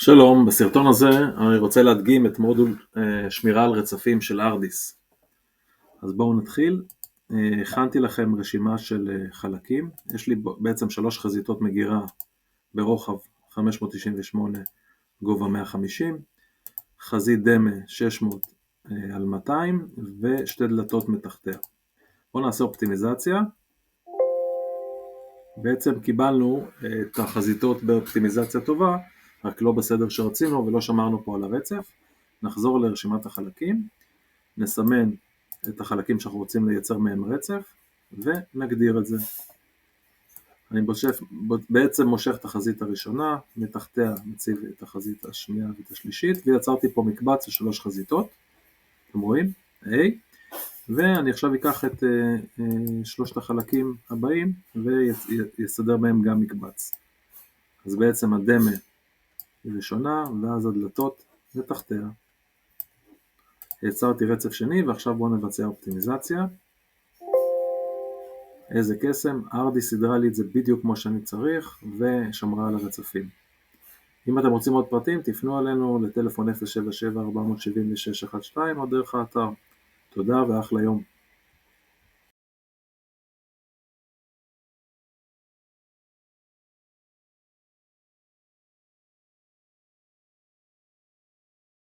שלום, בסרטון הזה אני רוצה להדגים את מודול שמירה על רצפים של ארדיס. אז בואו נתחיל. הכנתי לכם רשימה של חלקים. יש לי בעצם 3 חזיתות מגירה ברוחב 598, גובה 150, חזית דמה 600 על 200 ושתי דלתות מתחתיה. בואו נעשה אופטימיזציה. בעצם קיבלנו את החזיתות באופטימיזציה טובה, רק לא בסדר שרצינו ולא שמרנו פה על הרצף. נחזור לרשימת החלקים, נסמן את החלקים שאנחנו רוצים לייצר מהם רצף ונגדיר את זה. אני בעצם מושך את החזית הראשונה, מתחתיה מציב את החזית השנייה ואת השלישית, ויצרתי פה מקבץ של 3 חזיתות, אתם רואים? A. ואני עכשיו אקח את 3 החלקים הבאים ויסדר בהם גם מקבץ. אז בעצם הדמה היא ראשונה, ואז הדלתות ותחתיה. יצרתי רצף שני, ועכשיו בואו נבצע אופטימיזציה. איזה קסם, ארדי סידרה לי את זה בדיוק כמו שאני צריך, ושמרה על הרצפים. אם אתם רוצים עוד פרטים, תפנו אלינו לטלפון 077-476-12 או דרך האתר. תודה ואחלה יום.